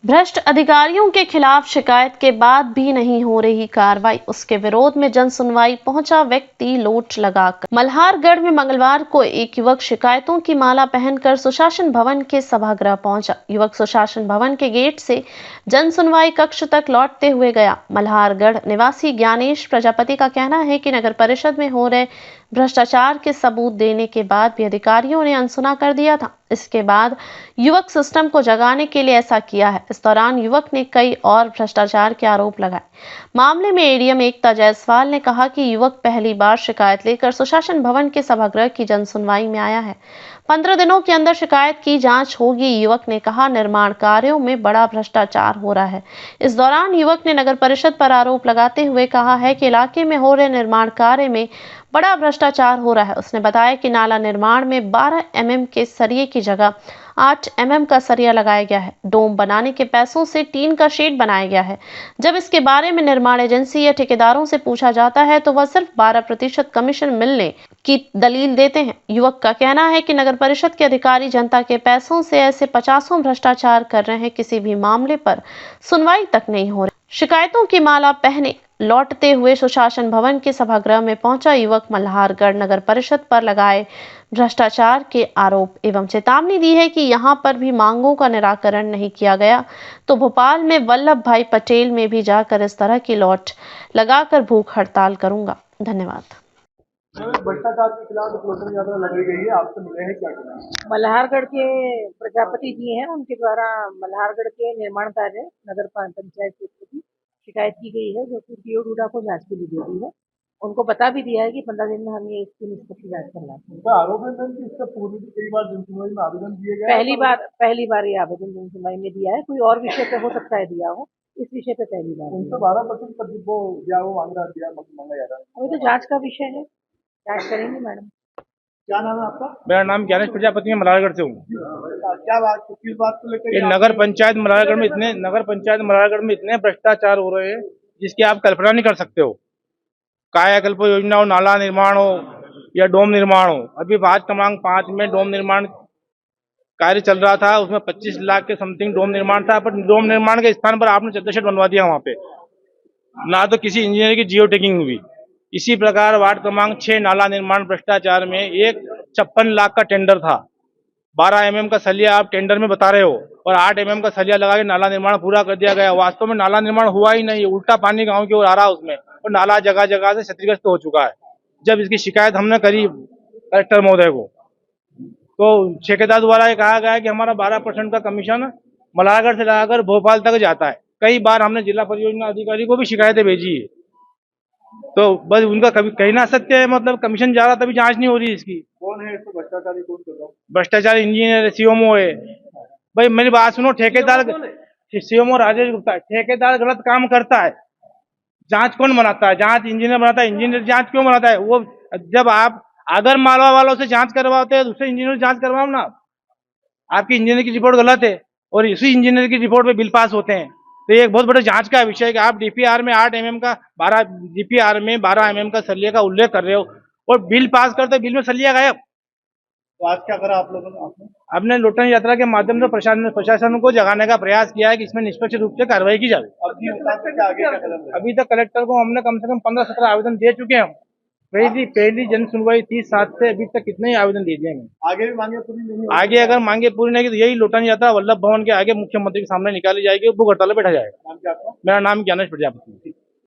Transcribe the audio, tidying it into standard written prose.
भ्रष्ट अधिकारियों के खिलाफ शिकायत के बाद भी नहीं हो रही कार्रवाई। उसके विरोध में जन सुनवाई पहुंचा व्यक्ति लोट लगाकर। मल्हारगढ़ में मंगलवार को एक युवक शिकायतों की माला पहनकर सुशासन भवन के सभागृह पहुंचा। युवक सुशासन भवन के गेट से जन सुनवाई कक्ष तक लौटते हुए गया। मल्हारगढ़ निवासी ज्ञानेश प्रजापति का कहना है कि नगर परिषद में हो रहे भ्रष्टाचार के सबूत देने के बाद भी अधिकारियों ने अनसुना कर दिया था। इसके बाद युवक सिस्टम को जगाने के लिए ऐसा किया है। इस दौरान युवक ने कई और भ्रष्टाचार के आरोप लगाए। मामले में एडीएम एकता जायसवाल ने कहा कि युवक पहली बार शिकायत लेकर सुशासन भवन के सभागृह की जन सुनवाई में आया है। 15 दिनों के अंदर शिकायत की जांच होगी। युवक ने कहा निर्माण कार्यों में बड़ा भ्रष्टाचार हो रहा है। इस दौरान युवक ने नगर परिषद पर आरोप लगाते हुए कहा है कि इलाके में हो रहे निर्माण कार्य में बड़ा भ्रष्टाचार हो रहा है। उसने बताया कि नाला निर्माण में 12 mm के सरिये की जगह 8 mm का सरिया लगाया गया है। डोम बनाने के पैसों से टीन का शेड बनाया गया है। जब इसके बारे में निर्माण एजेंसी या ठेकेदारों से पूछा जाता है तो वह सिर्फ 12% कमीशन मिलने की दलील देते हैं। युवक का कहना है कि नगर परिषद के अधिकारी जनता के पैसों से ऐसे 50 भ्रष्टाचार कर रहे हैं। किसी भी मामले पर सुनवाई तक नहीं हो रही। शिकायतों की माला पहने लौटते हुए सुशासन भवन के सभागृह में पहुंचा युवक मल्हारगढ़ नगर परिषद पर लगाए भ्रष्टाचार के आरोप एवं चेतावनी दी है कि यहां पर भी मांगों का निराकरण नहीं किया गया तो भोपाल में वल्लभ भाई पटेल में भी जाकर इस तरह की लौट लगाकर भूख हड़ताल करूंगा। धन्यवाद। भ्रष्टाचार के खिलाफ लोटन यात्रा लगाई गई है, आपसे मिले हैं, क्या कहना है? मल्हारगढ़ के प्रजापति जी हैं, उनके द्वारा मल्हारगढ़ के निर्माण कार्य नगर पंचायत क्षेत्र की शिकायत की गई है, जो कि डीओ डूडा को जांच के लिए दे दी है। उनको बता भी दिया है कि 15 दिन में हम ये इसकी निष्पक्ष जांच करना है। उनका आरोप है कि इसका पूर्व भी कई बार जनसुनवाई में आवेदन दिए गए। पहली बार ये आवेदन जनसुनवाई में दिया है। कोई और विषय पे हो सकता है दिया हो, इस विषय पे पहली बार। उनसे 12% का वो दिया वो मांगा जा रहा है। अभी तो जांच का विषय है, जांच करेंगे मैडम। क्या नाम है आपका? मेरा नाम ज्ञानेश प्रजापति है, मल्हारगढ़ से हूँ। क्या बात, किस बात को लेकर? ये नगर पंचायत मल्हारगढ़ में इतने भ्रष्टाचार हो रहे हैं जिसकी आप कल्पना नहीं कर सकते हो। कायाकल्प योजना हो, नाला निर्माण हो या डोम निर्माण हो। अभी 5 क्रमांक 5 में डोम निर्माण कार्य चल रहा था, उसमें 25 लाख के समथिंग डोम निर्माण था, पर डोम निर्माण के स्थान पर आपने चद्दर शेड बनवा दिया वहां पे। ना तो किसी इंजीनियर की जियो टेकिंग हुई। इसी प्रकार वार्ड क्रमांक 6 नाला निर्माण भ्रष्टाचार में एक 56 लाख का टेंडर था। 12 mm का सलिया आप टेंडर में बता रहे हो और 8 mm का सलिया लगा के नाला निर्माण पूरा कर दिया गया। वास्तव में नाला निर्माण हुआ ही नहीं, उल्टा पानी गांव की ओर आ रहा है उसमें, और नाला जगह जगह से क्षतिग्रस्त हो चुका है। जब इसकी शिकायत हमने करी कलेक्टर महोदय को, तो ठेकेदार द्वारा ये कहा गया कि हमारा 12% का कमीशन मल्हारगढ़ से लगाकर भोपाल तक जाता है। कई बार हमने जिला परियोजना अधिकारी को भी शिकायतें भेजी है, तो बस उनका कभी कहना सत्य है, मतलब कमीशन जा रहा तभी जांच नहीं हो रही इसकी। कौन है इसको भ्रष्टाचारी, कौन कर रहा है? भ्रष्टाचार इंजीनियर सीएमओ है। भाई मेरी बात सुनो, ठेकेदार सीएमओ राजेश गुप्ता, ठेकेदार गलत काम करता है, जांच कौन बनाता है? जांच इंजीनियर बनाता है। इंजीनियर जांच क्यों बनाता है? वो जब आप अगर मालवा वालों से जांच करवाते हैं, दूसरे इंजीनियर जांच करवाओ ना। आपकी इंजीनियर की रिपोर्ट गलत है और इसी इंजीनियर की रिपोर्ट पे बिल पास होते हैं। तो ये एक बहुत बड़े जांच का विषय है कि आप डीपीआर में 8 mm का 12 mm का सलिया का उल्लेख कर रहे हो और बिल पास करते बिल में सलिया गायब। तो आज क्या करा आप लोगों ने? आपने लोटन यात्रा के माध्यम से प्रशासन को जगाने का प्रयास किया है कि इसमें निष्पक्ष रूप से कार्रवाई की जाए। अभी तक कलेक्टर को हमने कम से कम 15-17 आवेदन दे चुके हैं। पहली जन सुनवाई 30/7 से अभी तक कितने ही आवेदन दे दिए हैं। आगे भी मांगे पूरी नहीं? आगे अगर मांगे पूरी नहीं की तो यही लोटन यात्रा वल्लभ भवन के आगे मुख्यमंत्री के सामने निकाली जाएगी, भूख हड़ताल पे बैठा जाएगा। नाम क्या आपका? मेरा नाम ज्ञानेश प्रजापति।